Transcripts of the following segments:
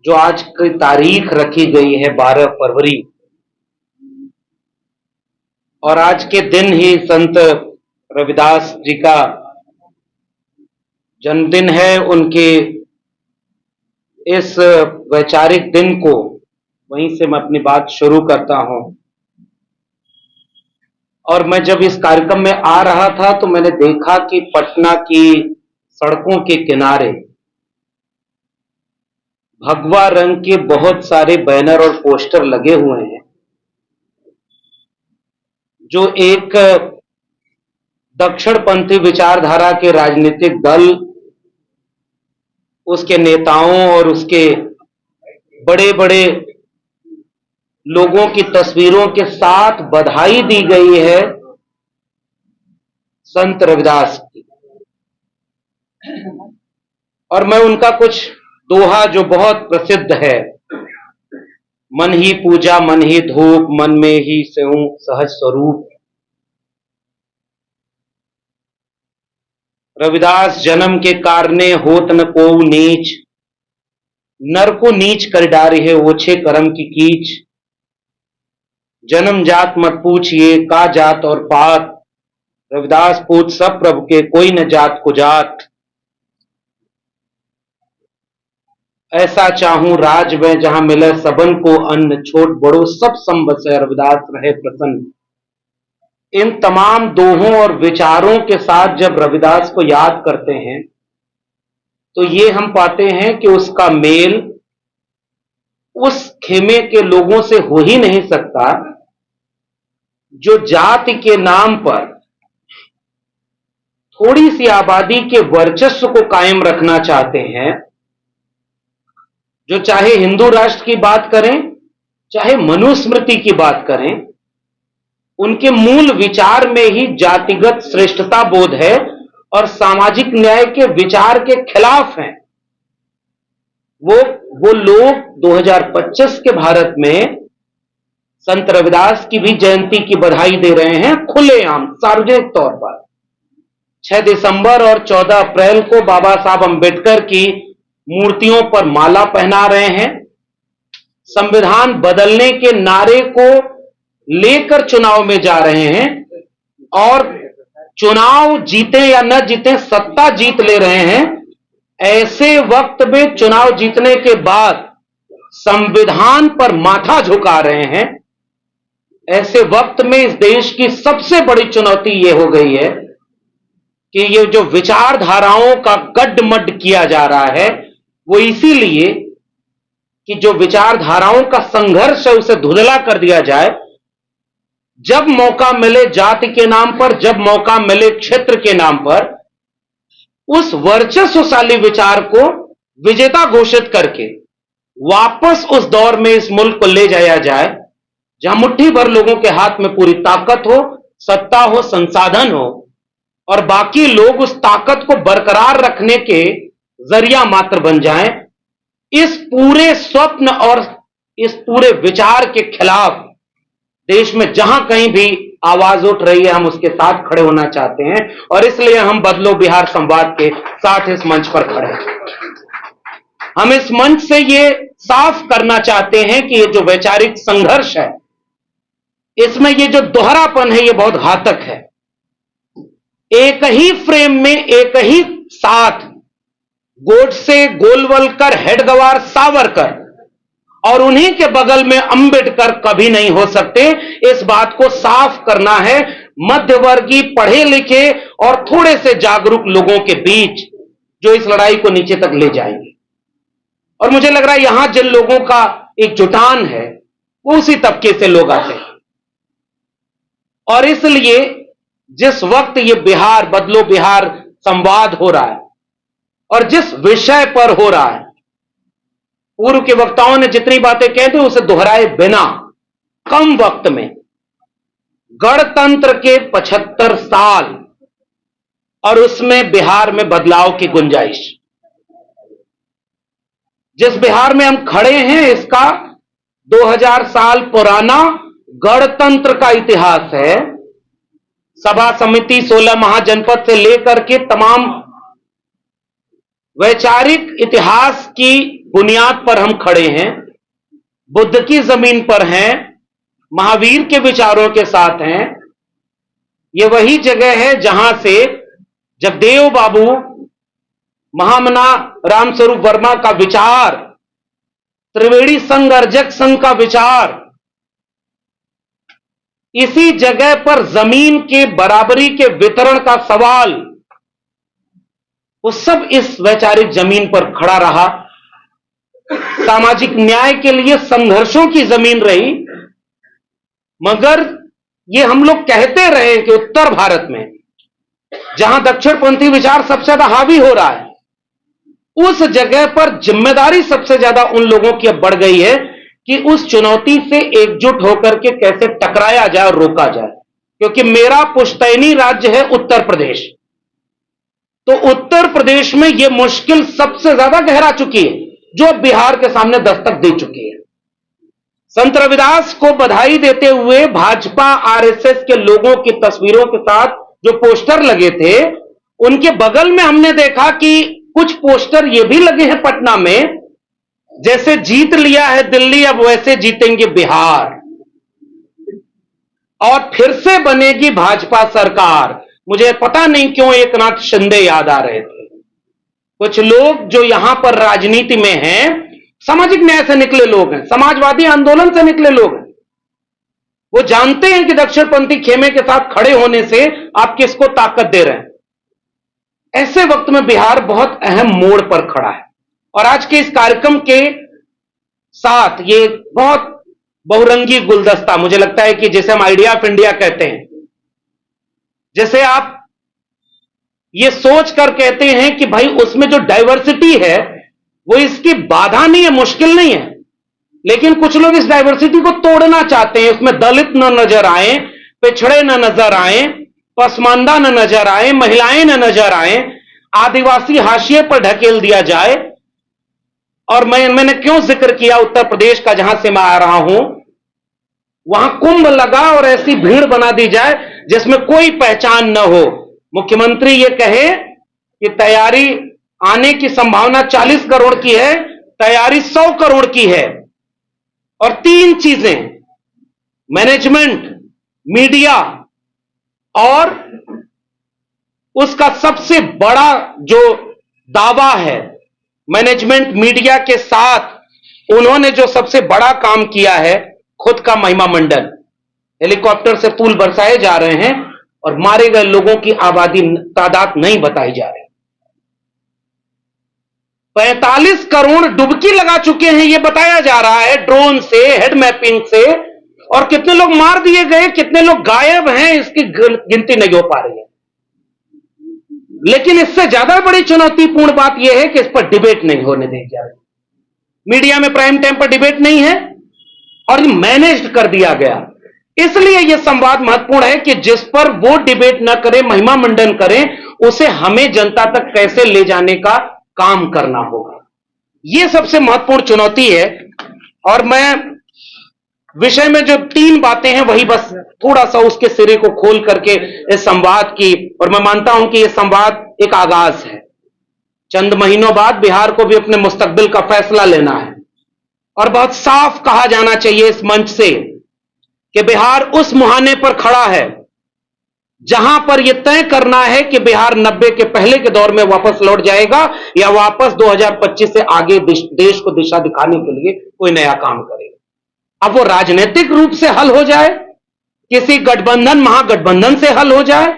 जो आज की तारीख रखी गई है 12 फरवरी, और आज के दिन ही संत रविदास जी का जन्मदिन है। उनके इस वैचारिक दिन को वहीं से मैं अपनी बात शुरू करता हूं। और मैं जब इस कार्यक्रम में आ रहा था तो मैंने देखा कि पटना की सड़कों के किनारे भगवा रंग के बहुत सारे बैनर और पोस्टर लगे हुए हैं, जो एक दक्षिणपंथी विचारधारा के राजनीतिक दल, उसके नेताओं और उसके बड़े बड़े लोगों की तस्वीरों के साथ बधाई दी गई है संत रविदास की। और मैं उनका कुछ दोहा जो बहुत प्रसिद्ध है, मन ही पूजा मन ही धूप, मन में ही सेऊं सहज स्वरूप। रविदास जन्म के कारणे होत न को नीच, नर को नीच कर डारी है ओछे कर्म की कीच। जन्म जात मत पूछिए का जात और पात, रविदास पूछ सब प्रभु के कोई न जात को जात। ऐसा चाहूं राज में जहां मिले सबन को अन्न, छोट बड़ो सब सम बसे रविदास रहे प्रसन्न। इन तमाम दोहों और विचारों के साथ जब रविदास को याद करते हैं तो ये हम पाते हैं कि उसका मेल उस खेमे के लोगों से हो ही नहीं सकता जो जाति के नाम पर थोड़ी सी आबादी के वर्चस्व को कायम रखना चाहते हैं, जो चाहे हिंदू राष्ट्र की बात करें चाहे मनुस्मृति की बात करें, उनके मूल विचार में ही जातिगत श्रेष्ठता बोध है और सामाजिक न्याय के विचार के खिलाफ हैं। वो लोग 2025 के भारत में संत रविदास की भी जयंती की बधाई दे रहे हैं, खुलेआम सार्वजनिक तौर पर। 6 दिसंबर और 14 अप्रैल को बाबा साहब अंबेडकर की मूर्तियों पर माला पहना रहे हैं। संविधान बदलने के नारे को लेकर चुनाव में जा रहे हैं और चुनाव जीते या न जीते सत्ता जीत ले रहे हैं। ऐसे वक्त में चुनाव जीतने के बाद संविधान पर माथा झुका रहे हैं। ऐसे वक्त में इस देश की सबसे बड़ी चुनौती यह हो गई है कि ये जो विचारधाराओं का गड्ढमड्ढ किया जा रहा है, वो इसीलिए कि जो विचारधाराओं का संघर्ष है उसे धुंधला कर दिया जाए। जब मौका मिले जाति के नाम पर, जब मौका मिले क्षेत्र के नाम पर, उस वर्चस्वशाली विचार को विजेता घोषित करके वापस उस दौर में इस मुल्क को ले जाया जाए जहां मुट्ठी भर लोगों के हाथ में पूरी ताकत हो, सत्ता हो, संसाधन हो और बाकी लोग उस ताकत को बरकरार रखने के जरिया मात्र बन जाएं। इस पूरे स्वप्न और इस पूरे विचार के खिलाफ देश में जहां कहीं भी आवाज उठ रही है, हम उसके साथ खड़े होना चाहते हैं और इसलिए हम बदलो बिहार संवाद के साथ इस मंच पर खड़े हैं। हम इस मंच से ये साफ करना चाहते हैं कि ये जो वैचारिक संघर्ष है, इसमें ये जो दोहरापन है, ये बहुत घातक है। एक ही फ्रेम में एक ही साथ गोडसे, गोलवलकर, हेडगवार, सावरकर और उन्हीं के बगल में अंबेडकर कभी नहीं हो सकते। इस बात को साफ करना है मध्यवर्गीय, पढ़े लिखे और थोड़े से जागरूक लोगों के बीच, जो इस लड़ाई को नीचे तक ले जाएंगे। और मुझे लग रहा है यहां जिन लोगों का एक जुटान है वो उसी तबके से लोग आते हैं। और इसलिए जिस वक्त ये बिहार बदलो बिहार संवाद हो रहा है और जिस विषय पर हो रहा है, पूर्व के वक्ताओं ने जितनी बातें कही थी उसे दोहराए बिना कम वक्त में गणतंत्र के 75 साल और उसमें बिहार में बदलाव की गुंजाइश। जिस बिहार में हम खड़े हैं इसका 2000 साल पुराना गणतंत्र का इतिहास है। सभा समिति 16 महाजनपद से लेकर के तमाम वैचारिक इतिहास की बुनियाद पर हम खड़े हैं, बुद्ध की जमीन पर हैं, महावीर के विचारों के साथ हैं। यह वही जगह है जहां से जगदेव बाबू, महामना रामस्वरूप वर्मा का विचार, त्रिवेणी संघ अर्जक संघ का विचार, इसी जगह पर जमीन के बराबरी के वितरण का सवाल, वो सब इस वैचारिक जमीन पर खड़ा रहा। सामाजिक न्याय के लिए संघर्षों की जमीन रही। मगर ये हम लोग कहते रहे कि उत्तर भारत में जहां दक्षिणपंथी विचार सबसे ज्यादा हावी हो रहा है, उस जगह पर जिम्मेदारी सबसे ज्यादा उन लोगों की अब बढ़ गई है कि उस चुनौती से एकजुट होकर के कैसे टकराया जाए और रोका जाए। क्योंकि मेरा पुश्तैनी राज्य है उत्तर प्रदेश, तो उत्तर प्रदेश में यह मुश्किल सबसे ज्यादा गहरा चुकी है, जो बिहार के सामने दस्तक दे चुकी है। संत रविदास को बधाई देते हुए भाजपा आरएसएस के लोगों की तस्वीरों के साथ जो पोस्टर लगे थे, उनके बगल में हमने देखा कि कुछ पोस्टर ये भी लगे हैं पटना में, जैसे जीत लिया है दिल्ली अब वैसे जीतेंगे बिहार, और फिर से बनेगी भाजपा सरकार। मुझे पता नहीं क्यों एक नाथ शिंदे याद आ रहे थे। कुछ लोग जो यहां पर राजनीति में हैं, सामाजिक न्याय से निकले लोग हैं, समाजवादी आंदोलन से निकले लोग हैं, वो जानते हैं कि दक्षिणपंथी खेमे के साथ खड़े होने से आप किसको ताकत दे रहे हैं। ऐसे वक्त में बिहार बहुत अहम मोड़ पर खड़ा है। और आज के इस कार्यक्रम के साथ ये बहुत बहुरंगी गुलदस्ता, मुझे लगता है कि जैसे हम आइडिया ऑफ इंडिया कहते हैं, जैसे आप ये सोच कर कहते हैं कि भाई उसमें जो डाइवर्सिटी है वो इसकी बाधा नहीं है, मुश्किल नहीं है, लेकिन कुछ लोग इस डाइवर्सिटी को तोड़ना चाहते हैं। उसमें दलित न नजर आए, पिछड़े न नजर आए, पसमानदा न नजर आए, महिलाएं न नजर आए, आदिवासी हाशिए पर ढकेल दिया जाए। और मैंने क्यों जिक्र किया उत्तर प्रदेश का, जहां से मैं आ रहा हूं, वहां कुंभ लगा और ऐसी भीड़ बना दी जाए जिसमें कोई पहचान न हो। मुख्यमंत्री ये कहे कि तैयारी आने की संभावना 40 करोड़ की है, तैयारी 100 करोड़ की है। और 3 चीजें, मैनेजमेंट, मीडिया और उसका सबसे बड़ा जो दावा है, मैनेजमेंट मीडिया के साथ उन्होंने जो सबसे बड़ा काम किया है, खुद का महिमा मंडल, हेलीकॉप्टर से फूल बरसाए जा रहे हैं और मारे गए लोगों की आबादी तादाद नहीं बताई जा रही। 45 करोड़ डुबकी लगा चुके हैं, यह बताया जा रहा है ड्रोन से, हेड मैपिंग से। और कितने लोग मार दिए गए, कितने लोग गायब हैं, इसकी गिनती नहीं हो पा रही है। लेकिन इससे ज्यादा बड़ी चुनौतीपूर्ण बात यह है कि इस पर डिबेट नहीं होने दी जा रही। मीडिया में प्राइम टाइम पर डिबेट नहीं है और मैनेज कर दिया गया। इसलिए यह संवाद महत्वपूर्ण है कि जिस पर वो डिबेट न करें, महिमा मंडन करें, उसे हमें जनता तक कैसे ले जाने का काम करना होगा। यह सबसे महत्वपूर्ण चुनौती है। और मैं विषय में जो 3 बातें हैं वही बस थोड़ा सा उसके सिरे को खोल करके इस संवाद की, और मैं मानता हूं कि यह संवाद एक आगाज है। चंद महीनों बाद बिहार को भी अपने मुस्तकबिल का फैसला लेना है और बहुत साफ कहा जाना चाहिए इस मंच से कि बिहार उस मुहाने पर खड़ा है जहां पर यह तय करना है कि बिहार 90 के पहले के दौर में वापस लौट जाएगा या वापस 2025 से आगे देश को दिशा दिखाने के लिए कोई नया काम करेगा। अब वो राजनीतिक रूप से हल हो जाए, किसी गठबंधन महागठबंधन से हल हो जाए,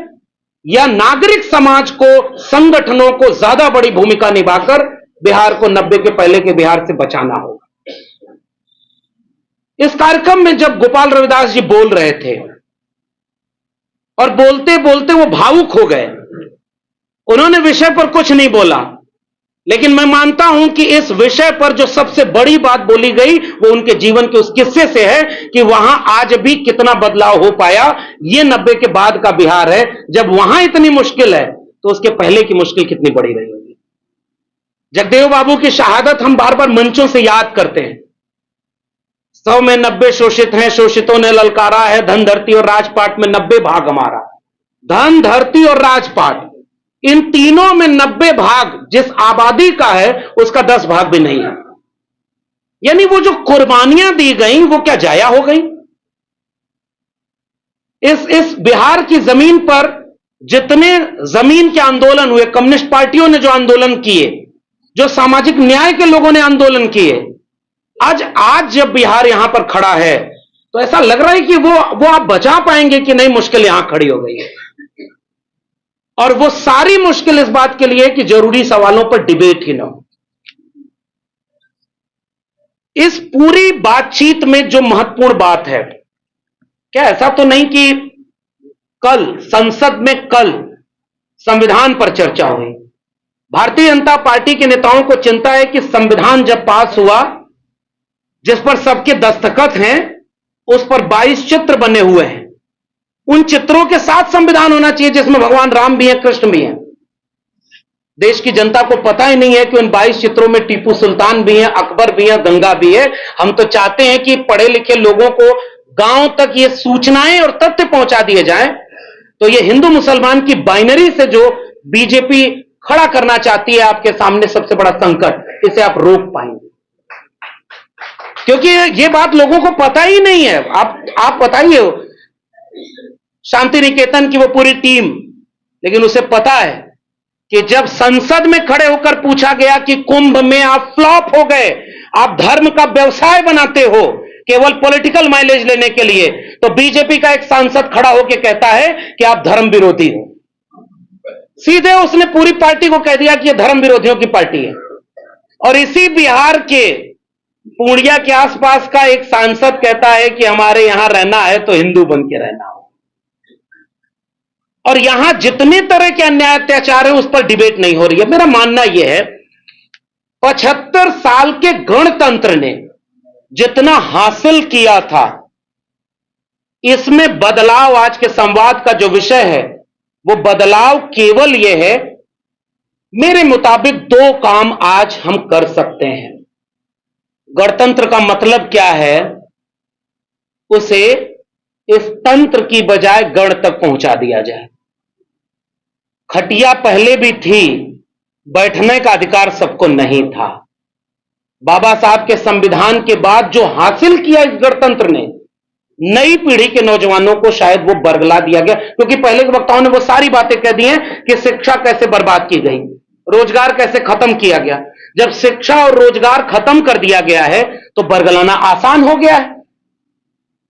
या नागरिक समाज को, संगठनों को ज्यादा बड़ी भूमिका निभाकर बिहार को 90 के पहले के बिहार से बचाना होगा। इस कार्यक्रम में जब गोपाल रविदास जी बोल रहे थे और बोलते बोलते वो भावुक हो गए, उन्होंने विषय पर कुछ नहीं बोला, लेकिन मैं मानता हूं कि इस विषय पर जो सबसे बड़ी बात बोली गई वो उनके जीवन के उस किस्से से है कि वहां आज भी कितना बदलाव हो पाया। ये 90 के बाद का बिहार है। जब वहां इतनी मुश्किल है तो उसके पहले की मुश्किल कितनी बड़ी रही होगी। जगदेव बाबू की शहादत हम बार बार मंचों से याद करते हैं। 100 में 90 शोषित हैं, शोषितों ने ललकारा है, धन धरती और राजपाट में 90 भाग हमारा। धन धरती और राजपाट, इन तीनों में 90 भाग जिस आबादी का है उसका 10 भाग भी नहीं है। यानी वो जो कुर्बानियां दी गई वो क्या जाया हो गई? इस बिहार की जमीन पर जितने जमीन के आंदोलन हुए, कम्युनिस्ट पार्टियों ने जो आंदोलन किए, जो सामाजिक न्याय के लोगों ने आंदोलन किए, आज जब बिहार यहां पर खड़ा है तो ऐसा लग रहा है कि वो आप बचा पाएंगे कि नहीं, मुश्किल यहां खड़ी हो गई है। और वो सारी मुश्किल इस बात के लिए कि जरूरी सवालों पर डिबेट ही ना हो। इस पूरी बातचीत में जो महत्वपूर्ण बात है, क्या ऐसा तो नहीं कि कल संसद में संविधान पर चर्चा हुई? भारतीय जनता पार्टी के नेताओं को चिंता है कि संविधान जब पास हुआ, जिस पर सबके दस्तखत हैं, उस पर 22 चित्र बने हुए हैं। उन चित्रों के साथ संविधान होना चाहिए जिसमें भगवान राम भी हैं, कृष्ण भी हैं। देश की जनता को पता ही नहीं है कि उन 22 चित्रों में टीपू सुल्तान भी हैं, अकबर भी हैं, गंगा भी है। हम तो चाहते हैं कि पढ़े लिखे लोगों को गांव तक ये सूचनाएं और तथ्य पहुंचा दिए जाएं। तो ये हिंदू मुसलमान की बाइनरी से जो बीजेपी खड़ा करना चाहती है आपके सामने सबसे बड़ा संकट, इसे आप रोक पाएंगे? क्योंकि ये बात लोगों को पता ही नहीं है। आप बताइए, शांति निकेतन की वो पूरी टीम, लेकिन उसे पता है कि जब संसद में खड़े होकर पूछा गया कि कुंभ में आप फ्लॉप हो गए, आप धर्म का व्यवसाय बनाते हो केवल पॉलिटिकल माइलेज लेने के लिए, तो बीजेपी का एक सांसद खड़ा होकर कहता है कि आप धर्म विरोधी हो। सीधे उसने पूरी पार्टी को कह दिया कि यह धर्म विरोधियों की पार्टी है। और इसी बिहार के पूर्णिया के आसपास का एक सांसद कहता है कि हमारे यहां रहना है तो हिंदू बन के रहना हो। और यहां जितने तरह के अन्याय अत्याचार है उस पर डिबेट नहीं हो रही है। मेरा मानना यह है, 75 साल के गणतंत्र ने जितना हासिल किया था, इसमें बदलाव, आज के संवाद का जो विषय है वो बदलाव केवल यह है, मेरे मुताबिक 2 काम आज हम कर सकते हैं। गणतंत्र का मतलब क्या है? उसे इस तंत्र की बजाय गण तक पहुंचा दिया जाए। खटिया पहले भी थी, बैठने का अधिकार सबको नहीं था। बाबा साहब के संविधान के बाद जो हासिल किया इस गणतंत्र ने, नई पीढ़ी के नौजवानों को शायद वो बरगला दिया गया। क्योंकि पहले के वक्ताओं ने वो सारी बातें कह दी हैं कि शिक्षा कैसे बर्बाद की गई, रोजगार कैसे खत्म किया गया। जब शिक्षा और रोजगार खत्म कर दिया गया है तो बरगलाना आसान हो गया है।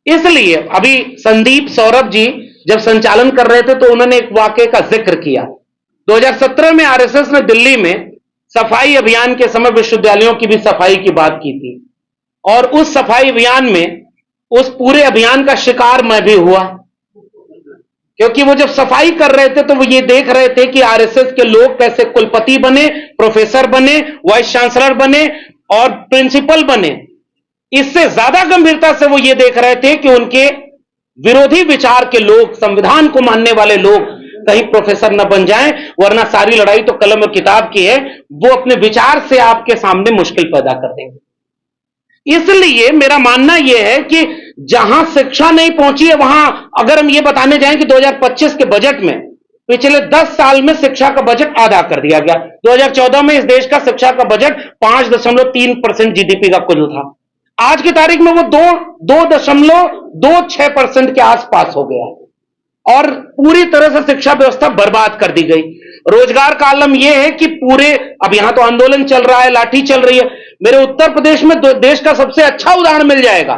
इसलिए अभी संदीप सौरभ जी जब संचालन कर रहे थे तो उन्होंने एक वाकये का जिक्र किया। 2017 में आरएसएस ने दिल्ली में सफाई अभियान के समय विश्वविद्यालयों की भी सफाई की बात की थी। और उस सफाई अभियान में, उस पूरे अभियान का शिकार मैं भी हुआ। क्योंकि वो जब सफाई कर रहे थे तो वो ये देख रहे थे कि आरएसएस के लोग कैसे कुलपति बने, प्रोफेसर बने, वाइस चांसलर बने और प्रिंसिपल बने। इससे ज्यादा गंभीरता से वो ये देख रहे थे कि उनके विरोधी विचार के लोग, संविधान को मानने वाले लोग कहीं प्रोफेसर न बन जाएं, वरना सारी लड़ाई तो कलम और किताब की है। वो अपने विचार से आपके सामने मुश्किल पैदा कर देंगे। इसलिए मेरा मानना यह है कि जहां शिक्षा नहीं पहुंची है वहां, अगर हम यह बताने जाएं कि 2025 के बजट में पिछले 10 साल में शिक्षा का बजट आधा कर दिया गया। 2014 में इस देश का शिक्षा का बजट 5.3% जीडीपी का कुल था। आज की तारीख में वो 2.26% के आसपास हो गया और पूरी तरह से शिक्षा व्यवस्था बर्बाद कर दी गई। रोजगार का आलम यह है कि पूरे, अब यहां तो आंदोलन चल रहा है, लाठी चल रही है। मेरे उत्तर प्रदेश में देश का सबसे अच्छा उदाहरण मिल जाएगा।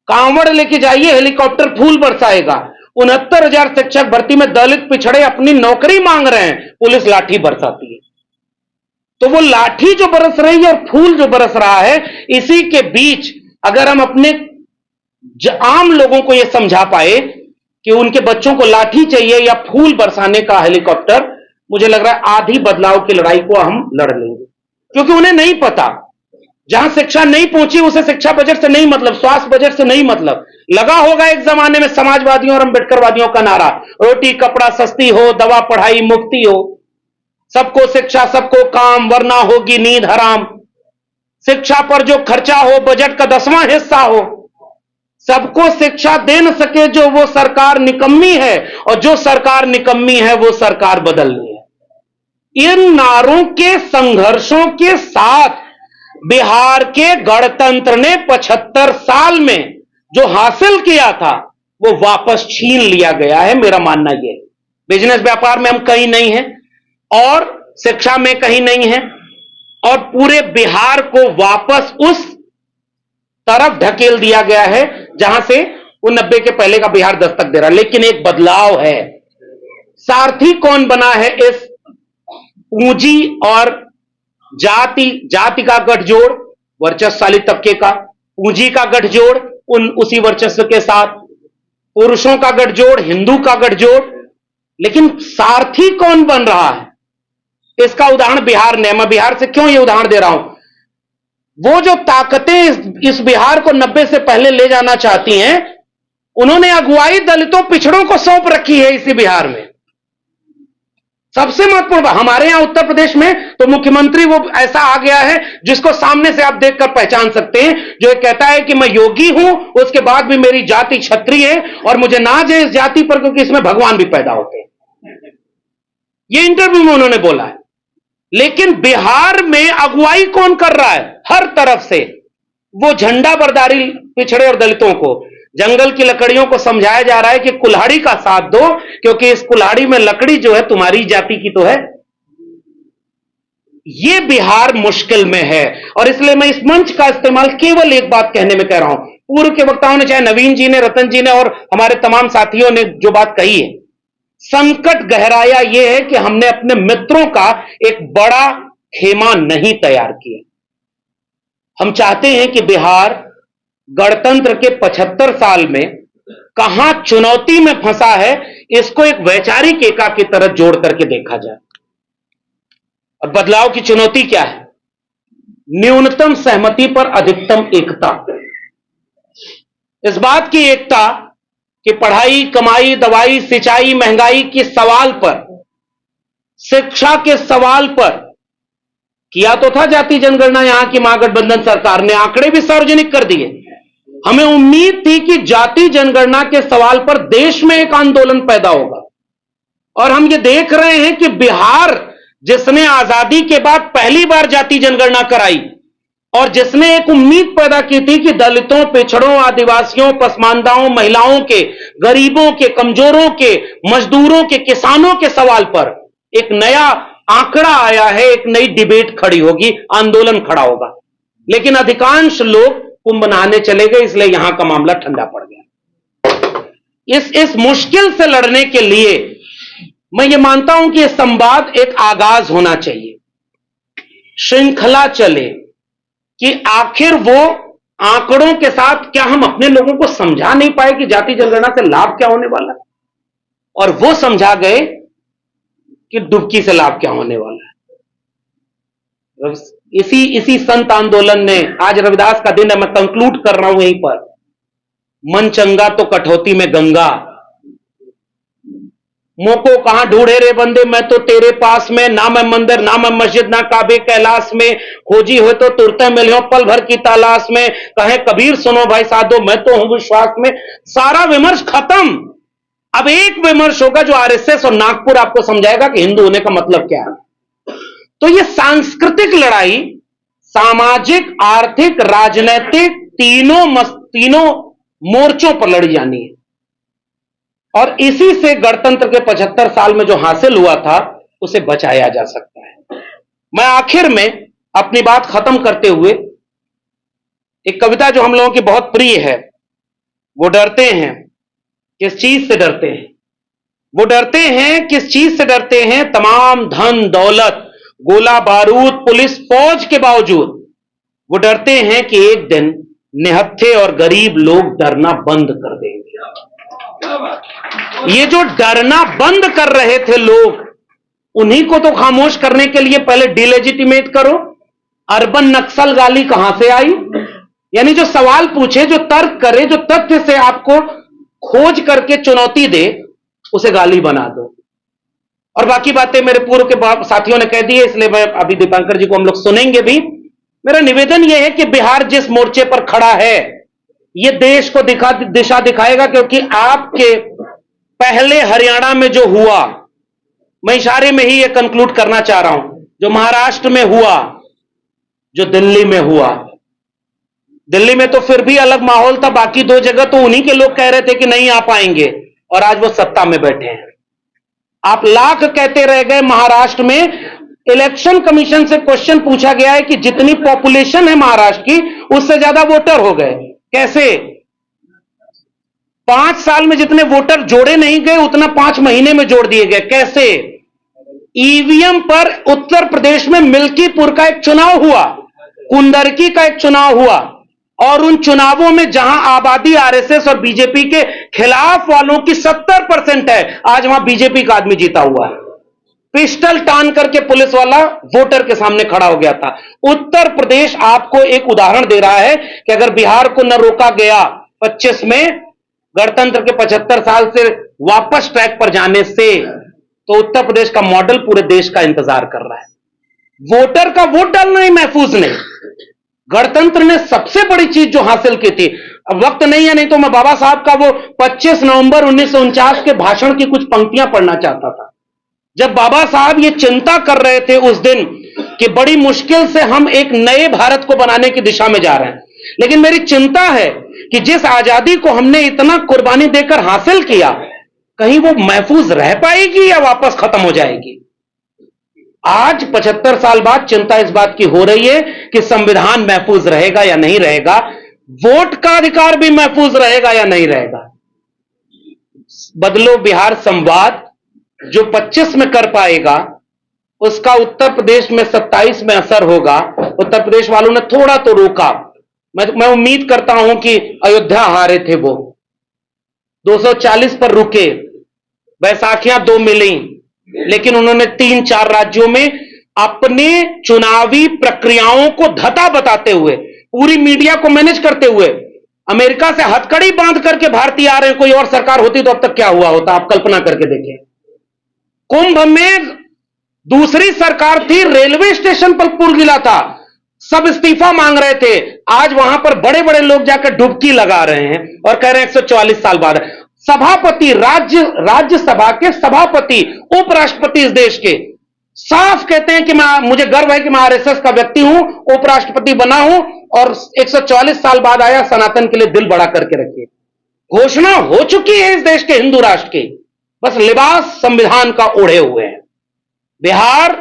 कांवड़ लेके जाइए, हेलीकॉप्टर फूल बरसाएगा। 69,000 शिक्षक भर्ती में दलित पिछड़े अपनी नौकरी मांग रहे हैं, पुलिस लाठी बरसाती है। तो वो लाठी जो बरस रही है और फूल जो बरस रहा है, इसी के बीच अगर हम अपने आम लोगों को यह समझा पाए कि उनके बच्चों को लाठी चाहिए या फूल बरसाने का हेलीकॉप्टर, मुझे लग रहा है आधी बदलाव की लड़ाई को हम लड़ लेंगे। क्योंकि उन्हें नहीं पता, जहां शिक्षा नहीं पहुंची उसे शिक्षा बजट से नहीं मतलब, स्वास्थ्य बजट से नहीं मतलब। लगा होगा एक जमाने में समाजवादियों और अंबेडकरवादियों का नारा, रोटी कपड़ा सस्ती हो, दवा पढ़ाई मुफ्ती हो, सबको शिक्षा सबको काम, वरना होगी नींद हराम। शिक्षा पर जो खर्चा हो बजट का 10वां हिस्सा हो, सबको शिक्षा दे न सके जो वो सरकार निकम्मी है, और जो सरकार निकम्मी है वो सरकार बदलनी है। इन नारों के संघर्षों के साथ बिहार के गणतंत्र ने 75 साल में जो हासिल किया था वो वापस छीन लिया गया है। मेरा मानना यह है, बिजनेस व्यापार में हम कहीं नहीं हैं और शिक्षा में कहीं नहीं है, और पूरे बिहार को वापस उस तरफ ढकेल दिया गया है जहां से वो 90 के पहले का बिहार दस्तक दे रहा। लेकिन एक बदलाव है। सारथी कौन बना है इस पूंजी और जाति का गठजोड़, वर्चस्वशाली तबके का, पूंजी का गठजोड़ उसी वर्चस्व के साथ, पुरुषों का गठजोड़, हिंदू का गठजोड़। लेकिन सारथी कौन बन रहा है, इसका उदाहरण बिहार ने। मैं बिहार से क्यों यह उदाहरण दे रहा हूं, वो जो ताकतें इस बिहार को 90 से पहले ले जाना चाहती हैं, उन्होंने अगुवाई दलितों पिछड़ों को सौंप रखी है इसी बिहार में। सबसे महत्वपूर्ण हमारे यहां उत्तर प्रदेश में तो मुख्यमंत्री वो ऐसा आ गया है जिसको सामने से आप देखकर पहचान सकते हैं, जो ये कहता है कि मैं योगी हूं, उसके बाद भी मेरी जाति क्षत्रिय है और मुझे नाज है इस जाति पर क्योंकि इसमें भगवान भी पैदा होते हैं। ये इंटरव्यू में उन्होंने बोला है। लेकिन बिहार में अगुवाई कौन कर रहा है हर तरफ से, वो झंडा बरदारी पिछड़े और दलितों को, जंगल की लकड़ियों को समझाया जा रहा है कि कुल्हाड़ी का साथ दो क्योंकि इस कुल्हाड़ी में लकड़ी जो है तुम्हारी जाति की तो है। ये बिहार मुश्किल में है और इसलिए मैं इस मंच का इस्तेमाल केवल एक बात कहने में कर रहा हूं। पूर्व के वक्ताओं ने, चाहे नवीन जी ने, रतन जी ने और हमारे तमाम साथियों ने जो बात कही है, संकट गहराया यह है कि हमने अपने मित्रों का एक बड़ा खेमा नहीं तैयार किया। हम चाहते हैं कि बिहार गणतंत्र के 75 साल में कहां चुनौती में फंसा है, इसको एक वैचारिक एका की तरह जोड़ करके देखा जाए। और बदलाव की चुनौती क्या है? न्यूनतम सहमति पर अधिकतम एकता। इस बात की एकता कि पढ़ाई, कमाई, दवाई, सिंचाई, महंगाई के सवाल पर, शिक्षा के सवाल पर किया तो था जाति जनगणना, यहां की महागठबंधन सरकार ने आंकड़े भी सार्वजनिक कर दिए। हमें उम्मीद थी कि जाति जनगणना के सवाल पर देश में एक आंदोलन पैदा होगा और हम ये देख रहे हैं कि बिहार, जिसने आजादी के बाद पहली बार जाति जनगणना कराई और जिसने एक उम्मीद पैदा की थी कि दलितों, पिछड़ों, आदिवासियों, पसमानदाओं, महिलाओं के, गरीबों के, कमजोरों के, मजदूरों के, किसानों के सवाल पर एक नया आंकड़ा आया है, एक नई डिबेट खड़ी होगी, आंदोलन खड़ा होगा। लेकिन अधिकांश लोग कुंभ नहाने चले गए, इसलिए यहां का मामला ठंडा पड़ गया। इस मुश्किल से लड़ने के लिए मैं ये मानता हूं कि यह संवाद एक आगाज होना चाहिए, श्रृंखला चले कि आखिर वो आंकड़ों के साथ क्या हम अपने लोगों को समझा नहीं पाए कि जाति जनगणना से लाभ क्या होने वाला है, और वो समझा गए कि डुबकी से लाभ क्या होने वाला है। इसी संत आंदोलन ने, आज रविदास का दिन है, मैं कंक्लूड कर रहा हूं यहीं पर, मन चंगा तो कठौती में गंगा, मोको कहां ढूंढे रे बंदे, मैं तो तेरे पास में, ना मैं मंदिर, ना मैं मस्जिद, ना काबे कैलाश में, खोजी हो तो तुरते मिलियो पल भर की तलाश में, कहे कबीर सुनो भाई साधो, मैं तो हूं विश्वास में। सारा विमर्श खत्म। अब एक विमर्श होगा जो आरएसएस और नागपुर आपको समझाएगा कि हिंदू होने का मतलब क्या है। तो यह सांस्कृतिक लड़ाई सामाजिक, आर्थिक, राजनीतिक तीनों मोर्चों पर लड़ी जानी है और इसी से गणतंत्र के 75 साल में जो हासिल हुआ था उसे बचाया जा सकता है। मैं आखिर में अपनी बात खत्म करते हुए एक कविता जो हम लोगों की बहुत प्रिय है, वो डरते हैं किस चीज से डरते हैं, वो डरते हैं किस चीज से डरते हैं, तमाम धन दौलत, गोला बारूद, पुलिस फौज के बावजूद वो डरते हैं कि एक दिन निहत्थे और गरीब लोग डरना बंद कर देंगे। ये जो डरना बंद कर रहे थे लोग, उन्हीं को तो खामोश करने के लिए पहले डिलेजिटिमेट करो। अर्बन नक्सल गाली कहां से आई? यानी जो सवाल पूछे, जो तर्क करे, जो तथ्य से आपको खोज करके चुनौती दे, उसे गाली बना दो। और बाकी बातें मेरे पूर्व के साथियों ने कह दी है, इसलिए मैं अभी दीपांकर जी को हम लोग सुनेंगे भी। मेरा निवेदन यह है कि बिहार जिस मोर्चे पर खड़ा है, यह देश को दिशा दिखाएगा, क्योंकि आपके पहले हरियाणा में जो हुआ, मैं इशारे में ही यह कंक्लूड करना चाह रहा हूं, जो महाराष्ट्र में हुआ, जो दिल्ली में हुआ। दिल्ली में तो फिर भी अलग माहौल था, बाकी दो जगह तो उन्हीं के लोग कह रहे थे कि नहीं आ पाएंगे, और आज वो सत्ता में बैठे हैं। आप लाख कहते रह गए। महाराष्ट्र में इलेक्शन कमीशन से क्वेश्चन पूछा गया है कि जितनी पॉपुलेशन है महाराष्ट्र की, उससे ज्यादा वोटर हो गए। कैसे? 5 साल में जितने वोटर जोड़े नहीं गए, उतना 5 महीने में जोड़ दिए गए। कैसे? ईवीएम पर उत्तर प्रदेश में मिल्कीपुर का एक चुनाव हुआ, कुंदरकी का एक चुनाव हुआ, और उन चुनावों में जहां आबादी आरएसएस और बीजेपी के खिलाफ वालों की 70% है, आज वहां बीजेपी का आदमी जीता हुआ है। पिस्टल टान करके पुलिस वाला वोटर के सामने खड़ा हो गया था। उत्तर प्रदेश आपको एक उदाहरण दे रहा है कि अगर बिहार को न रोका गया 25 में गणतंत्र के 75 साल से वापस ट्रैक पर जाने से, तो उत्तर प्रदेश का मॉडल पूरे देश का इंतजार कर रहा है। वोटर का वोट डालना ही महफूज नहीं। गणतंत्र ने सबसे बड़ी चीज जो हासिल की थी, अब वक्त नहीं है, नहीं तो मैं बाबा साहब का वो 25 नवंबर 1949 के भाषण की कुछ पंक्तियां पढ़ना चाहता था। जब बाबा साहब ये चिंता कर रहे थे उस दिन कि बड़ी मुश्किल से हम एक नए भारत को बनाने की दिशा में जा रहे हैं, लेकिन मेरी चिंता है कि जिस आजादी को हमने इतना कुर्बानी देकर हासिल किया, कहीं वो महफूज रह पाएगी या वापस खत्म हो जाएगी। आज 75 साल बाद चिंता इस बात की हो रही है कि संविधान महफूज रहेगा या नहीं रहेगा, वोट का अधिकार भी महफूज रहेगा या नहीं रहेगा। बदलो बिहार संवाद जो 25 में कर पाएगा, उसका उत्तर प्रदेश में 27 में असर होगा। उत्तर प्रदेश वालों ने थोड़ा तो रोका। मैं उम्मीद करता हूं कि अयोध्या हारे थे, वो 240 पर रुके, बैसाखियां 2 मिली, लेकिन उन्होंने 3-4 राज्यों में अपने चुनावी प्रक्रियाओं को धता बताते हुए, पूरी मीडिया को मैनेज करते हुए, अमेरिका से हथकड़ी बांध करके भारतीय आ रहे हैं। कोई और सरकार होती तो अब तक क्या हुआ होता, आप कल्पना करके देखें। कुंभ में दूसरी सरकार थी, रेलवे स्टेशन पर पुल गिला था, सब इस्तीफा मांग रहे थे। आज वहां पर बड़े बड़े लोग जाकर डुबकी लगा रहे हैं और कह रहे हैं 144 साल बाद। सभापति, राज्यसभा के सभापति, उपराष्ट्रपति इस देश के साफ कहते हैं कि मुझे गर्व है कि मैं आरएसएस का व्यक्ति हूं, उपराष्ट्रपति बना हूं और 144 साल बाद आया, सनातन के लिए दिल बड़ा करके रखिए। घोषणा हो चुकी है इस देश के हिंदू राष्ट्र की, बस लिबास संविधान का ओढ़े हुए हैं। बिहार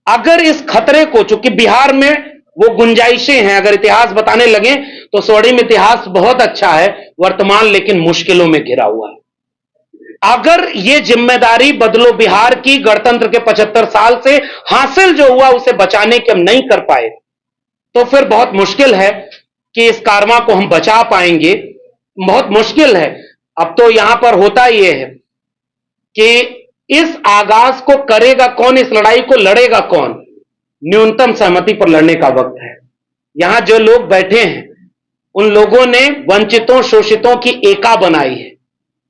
अगर इस खतरे को, चूंकि बिहार में वो गुंजाइशें हैं, अगर इतिहास बताने लगे तो स्वर्णिम इतिहास बहुत अच्छा है, वर्तमान लेकिन मुश्किलों में घिरा हुआ है। अगर ये जिम्मेदारी बदलो बिहार की गणतंत्र के 75 साल से हासिल जो हुआ उसे बचाने की हम नहीं कर पाए, तो फिर बहुत मुश्किल है कि इस कारवां को हम बचा पाएंगे। बहुत मुश्किल है। अब तो यहां पर होता यह है कि इस आगाज को करेगा कौन, इस लड़ाई को लड़ेगा कौन, न्यूनतम सहमति पर लड़ने का वक्त है। यहां जो लोग बैठे हैं उन लोगों ने वंचितों शोषितों की एका बनाई है।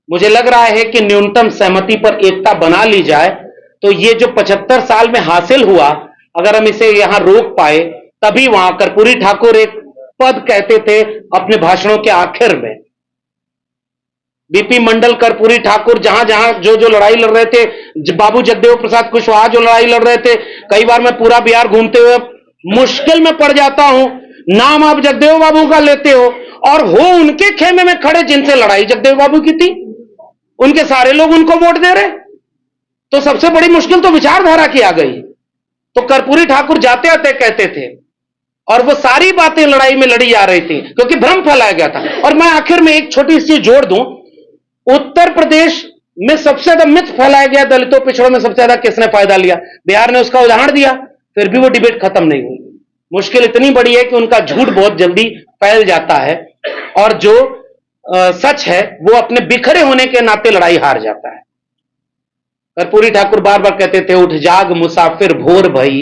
मुझे लग रहा है कि न्यूनतम सहमति पर एकता बना ली जाए तो ये जो 75 साल में हासिल हुआ, अगर हम इसे यहां रोक पाए, तभी वहां कर्पूरी ठाकुर एक पद कहते थे अपने भाषणों के आखिर में, बीपी मंडल, कर्पूरी ठाकुर, जहां जहां जो जो लड़ाई लड़ रहे थे, बाबू जगदेव प्रसाद कुशवाहा जो लड़ाई लड़ रहे थे, कई बार मैं पूरा बिहार घूमते हुए मुश्किल में पड़ जाता हूं। नाम आप जगदेव बाबू का लेते हो और हो उनके खेमे में खड़े जिनसे लड़ाई जगदेव बाबू की थी, उनके सारे लोग उनको वोट दे रहे। तो सबसे बड़ी मुश्किल तो विचारधारा की आ गई। तो कर्पूरी ठाकुर जाते आते कहते थे और वो सारी बातें लड़ाई में लड़ी जा रही थी क्योंकि भ्रम फैलाया गया था। और मैं आखिर में एक छोटी सी जोड़ दूं, उत्तर प्रदेश में सबसे ज्यादा मिथ फैलाया गया, दलितों पिछड़ों में सबसे ज्यादा किसने फायदा लिया, बिहार ने उसका उदाहरण दिया, फिर भी वो डिबेट खत्म नहीं हुई। मुश्किल इतनी बड़ी है कि उनका झूठ बहुत जल्दी फैल जाता है और जो सच है वो अपने बिखरे होने के नाते लड़ाई हार जाता है। कर्पूरी ठाकुर बार बार कहते थे, उठ जाग मुसाफिर भोर भई,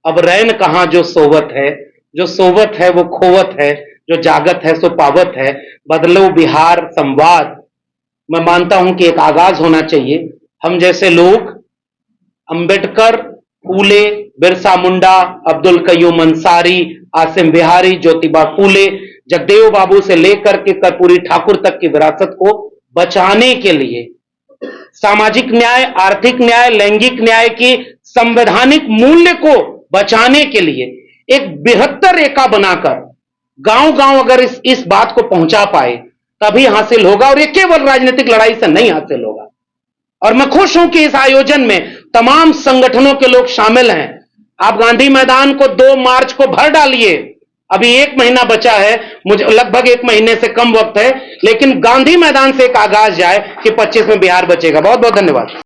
अब रैन कहां जो सोवत है, जो सोवत है वो खोवत है, जो जागत है सो पावत है, बदलो बिहार संवाद। मैं मानता हूं कि एक आगाज होना चाहिए। हम जैसे लोग अंबेडकर, फूले, बिरसा मुंडा, अब्दुल कयूम अंसारी, आसिम बिहारी, ज्योतिबा फूले, जगदेव बाबू से लेकर के कर्पूरी ठाकुर तक की विरासत को बचाने के लिए, सामाजिक न्याय, आर्थिक न्याय, लैंगिक न्याय की संवैधानिक मूल्य को बचाने के लिए एक बृहत्तर रेखा बनाकर गांव गांव अगर इस बात को पहुंचा पाए तभी हासिल होगा, और ये केवल राजनीतिक लड़ाई से नहीं हासिल होगा। और मैं खुश हूं कि इस आयोजन में तमाम संगठनों के लोग शामिल हैं। आप गांधी मैदान को 2 मार्च को भर डालिए। अभी 1 महीना बचा है, मुझे लगभग 1 महीने से कम वक्त है, लेकिन गांधी मैदान से एक आगाज जाए कि 25 में बिहार बचेगा। बहुत बहुत धन्यवाद।